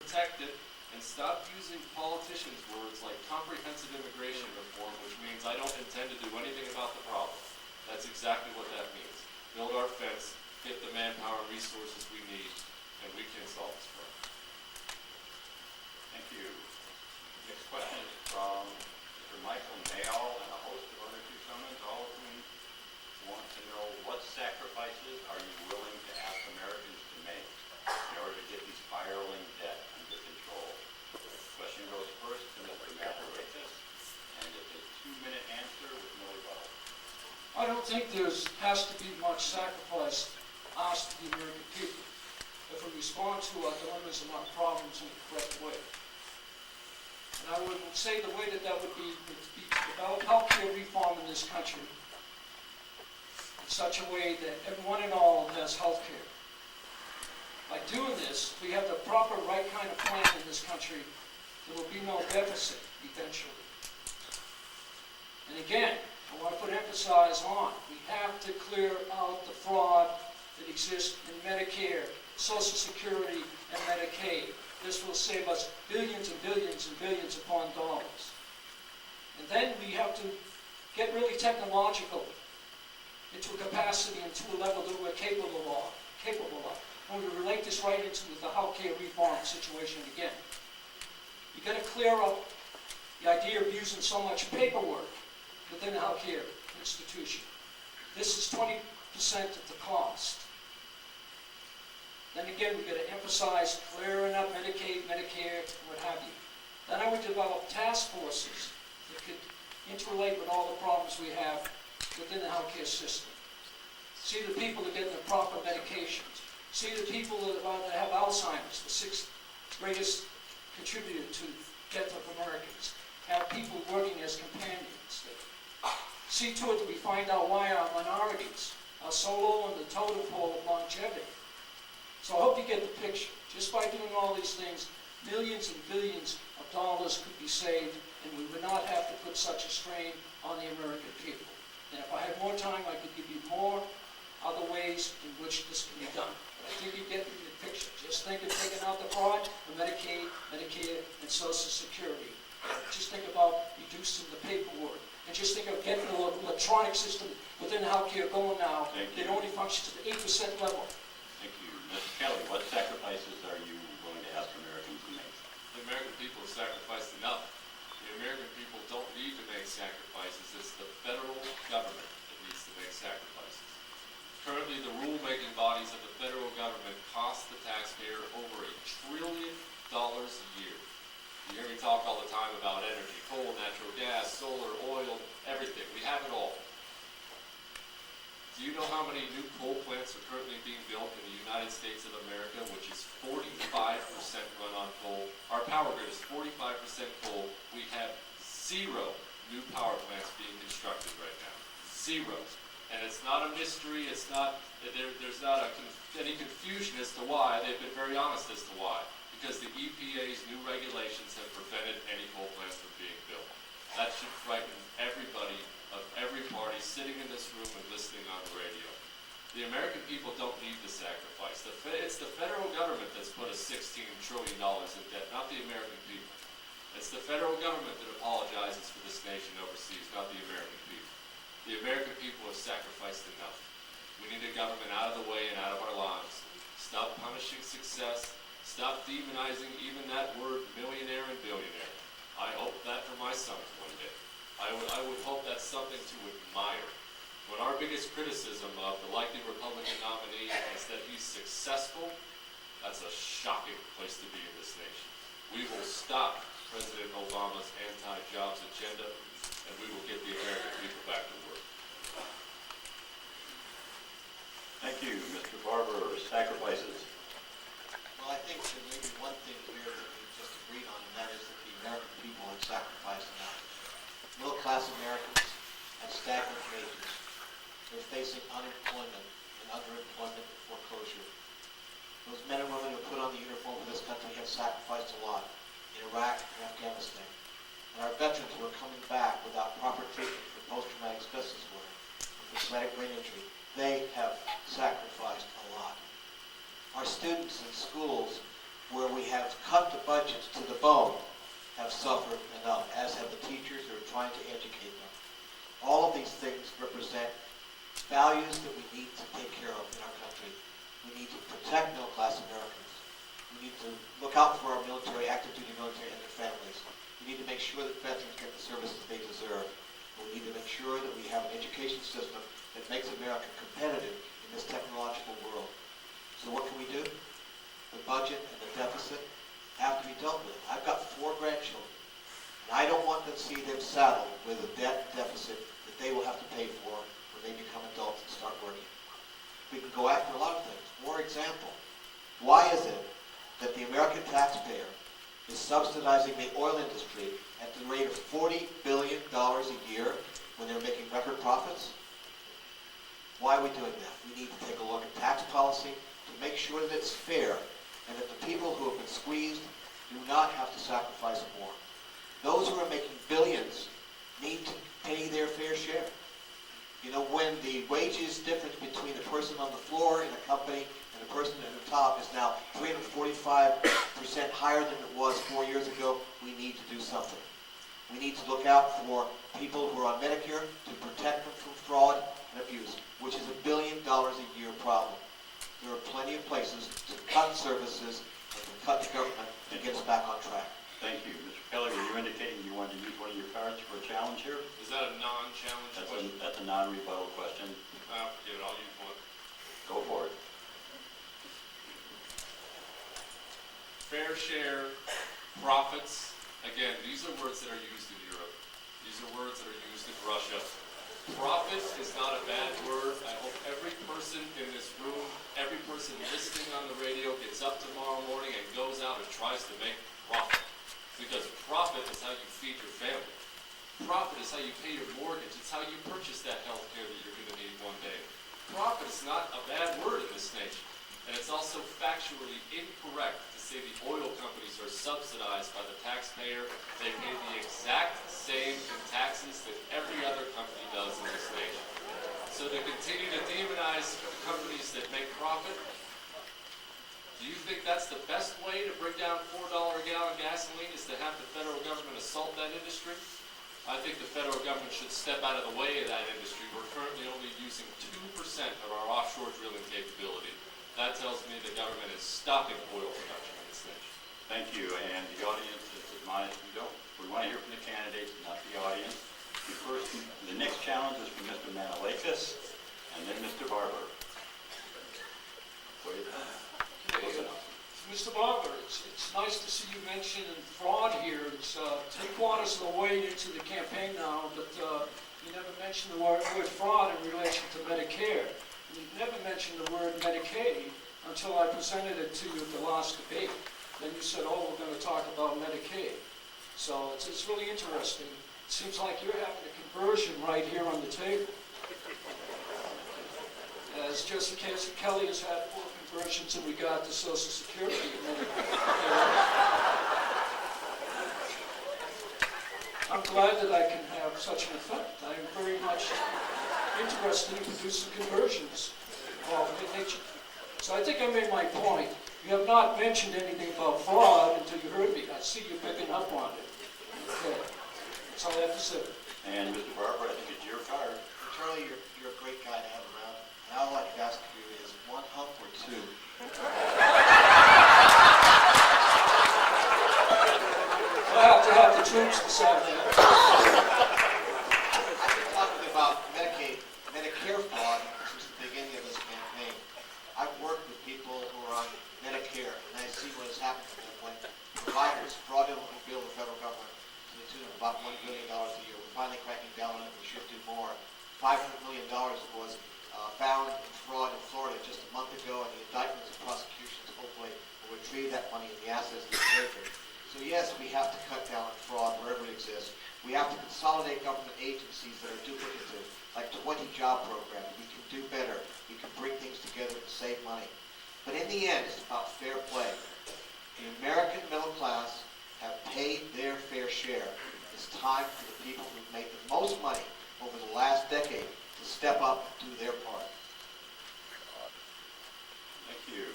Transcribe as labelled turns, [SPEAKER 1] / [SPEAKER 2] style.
[SPEAKER 1] protect it, and stop using politicians' words like comprehensive immigration reform, which means I don't intend to do anything about the problem. That's exactly what that means. Build our fence, get the manpower and resources we need, and we can solve this problem.
[SPEAKER 2] Thank you. Next question is from Mr. Michael Mayo and a host of other Tucsonans, all of whom want to know what sacrifices are you willing to ask Americans to make in order to get these spiraling debt under control? The question goes first to Mr. Matherakis, and it's a 2-minute answer with no rebuttal.
[SPEAKER 3] I don't think there has to be much sacrifice asked of the American people if we respond to our dilemmas and our problems in the correct way. And I would say the way that would be to develop healthcare reform in this country in such a way that everyone and all has healthcare. By doing this, we have the proper right kind of plan in this country, there will be no deficit eventually. And again, I want to put emphasis on, we have to clear out the fraud that exists in Medicare, Social Security, and Medicaid. This will save us billions and billions and billions upon dollars. And then we have to get really technological into a capacity and to a level that we're capable of. And we relate this right into the healthcare reform situation again. You've got to clear up the idea of using so much paperwork within the healthcare institution. This is 20% of the cost. Then again, we've got to emphasize clearing up Medicaid, Medicare, what have you. Then I would develop task forces that could interrelate with all the problems we have within the healthcare system. See the people that get the proper medications. See the people that have Alzheimer's, the 6th greatest contributor to death of Americans. Have people working as companions. See to it that we find out why our minorities are so low on the totem pole of longevity. So I hope you get the picture. Just by doing all these things, millions and billions of dollars could be saved, and we would not have to put such a strain on the American people. And if I had more time, I could give you more other ways in which this can be done. But I think you get the picture. Just think of taking out the fraud of Medicaid, Medicare, and Social Security. Just think about reducing the paperwork. And just think of getting the electronic system within healthcare going now. It only functions at the 8% level.
[SPEAKER 2] Thank you. Mr. Kelly, what sacrifices are you willing to ask Americans to make?
[SPEAKER 1] The American people have sacrificed enough. The American people don't need to make sacrifices. It's the federal government that needs to make sacrifices. Currently, the rule-making bodies of the federal government cost the taxpayer over $1 trillion a year. You hear me talk all the time about energy, coal, natural gas, solar, oil, everything. We have it all. Do you know how many new coal plants are currently being built in the United States of America, which is 45% run on coal? Our power grid is 45% coal. We have 0 new power plants being constructed right now. 0. And it's not a mystery. It's not, there's not any confusion as to why. They've been very honest as to why. Because the EPA's new regulations have prevented any coal plants from being built. That should frighten everybody of every party sitting in this room and listening on the radio. The American people don't need the sacrifice. It's the federal government that's put us $16 trillion in debt, not the American people. It's the federal government that apologizes for this nation overseas, not the American people. The American people have sacrificed enough. We need a government out of the way and out of our lives. Stop punishing success. Stop demonizing even that word millionaire and billionaire. I hope that for my sons one day. I would hope that's something to admire. When our biggest criticism of the likely Republican nominee is that he's successful, that's a shocking place to be in this nation. We will stop President Obama's anti-jobs agenda, and we will get the American people back to work.
[SPEAKER 2] Thank you. Mr. Barber, sacrifices.
[SPEAKER 4] Well, I think there may be one thing here that we just agreed on, and that is that the American people have sacrificed enough. Middle-class Americans have stagnant wages. They're facing unemployment and underemployment and foreclosure. Those men and women who put on the uniform for this country have sacrificed a lot in Iraq and Afghanistan. And our veterans who are coming back without proper treatment for post-traumatic stress disorder and for traumatic brain injury, they have sacrificed a lot. Our students in schools where we have cut the look out for our military, active duty military and their families. We need to make sure that veterans get the services they deserve. We need to make sure that we have an education system that makes America competitive in this technological world. So what can we do? The budget and the deficit have to be dealt with. I've got 4 grandchildren, and I don't want to see them saddled with a debt deficit that they will have to pay for when they become adults and start working. We can go after a lot of things. For example, why is it that the American taxpayer is subsidizing the oil industry at the rate of $40 billion a year when they're making record profits? Why are we doing that? We need to take a look at tax policy to make sure that it's fair and that the people who have been squeezed do not have to sacrifice more. Those who are making billions need to pay their fair share. You know, when the wages difference between the person on the floor in a company and the person at the top is now 345% higher than it was 4 years ago, we need to do something. We need to look out for people who are on Medicare to protect them from fraud and abuse, which is $1 billion a year problem. There are plenty of places to cut services and to cut the government to get us back on track.
[SPEAKER 2] Thank you. Mr. Kelly, were you indicating you wanted to use one of your cards for a challenge here?
[SPEAKER 1] Is that a non-challenge question?
[SPEAKER 2] That's a non-rebuttal question.
[SPEAKER 1] Forget it, I'll use one.
[SPEAKER 2] Go for it.
[SPEAKER 1] Fair share, profits. Again, these are words that are used in Europe. These are words that are used in Russia. Profit is not a bad word. I hope every person in this room, every person listening on the radio gets up tomorrow morning and goes out and tries to make profit. Because profit is how you feed your family. Profit is how you pay your mortgage. It's how you purchase that health care that you're going to need one day. Profit is not a bad word in this nation. And it's also factually incorrect to say the oil companies are subsidized by the taxpayer. They pay the exact same in taxes that every other company does in this nation. So to continue to demonize companies that make profit, do you think that's the best way to bring down $4 a gallon gasoline is to have the federal government assault that industry? I think the federal government should step out of the way of that industry. We're currently only using 2% of our offshore drilling capability. That tells me the government is stopping oil production in this nation.
[SPEAKER 2] Thank you, and the audience is admonished, we want to hear from the candidates, not the audience. The next challenge is from Mr. Manalakis, and then Mr. Barber. Wait. Close enough.
[SPEAKER 3] Mr. Barber, it's nice to see you mention fraud here. It's 3/4 of the way into the campaign now, but you never mentioned the word fraud in relation to Medicare. You never mentioned the word Medicaid until I presented it to you at the last debate. Then you said, oh, we're going to talk about Medicaid. So it's really interesting. It seems like you're having a conversion right here on the table. As Jesse Kelly has had 4 conversions in regard to Social Security. I'm glad that I can have such an effect. I am very much interested in producing conversions of that nature. So I think I made my point. You have not mentioned anything about fraud until you heard me. I see you picking up on it. Okay. That's all I have to say.
[SPEAKER 2] And Mr. Barber, I think it's your card.
[SPEAKER 4] Charlie, you're a great guy to have around. And all I'd like to ask you is 1 hump or 2.
[SPEAKER 3] I have to have the troops decide that.
[SPEAKER 4] I've been talking about Medicare fraud since the beginning of this campaign. I've worked with people who are on Medicare, and I see what has happened to them when providers fraudulently bill the federal government to the tune of about $1 billion a year. We're finally cracking down on it. We should do more. $500 million was found in fraud in Florida just a month ago, and the indictments and prosecutions hopefully will retrieve that money and the assets that are taken. So yes, we have to cut down on fraud wherever it exists. We have to consolidate government agencies that are duplicative, like 20 job programs. We can do better. We can bring things together and save money. But in the end, it's about fair play. The American middle class have paid their fair share. It's time for the people who've made the most money over the last decade to step up and do their part.
[SPEAKER 2] Thank you.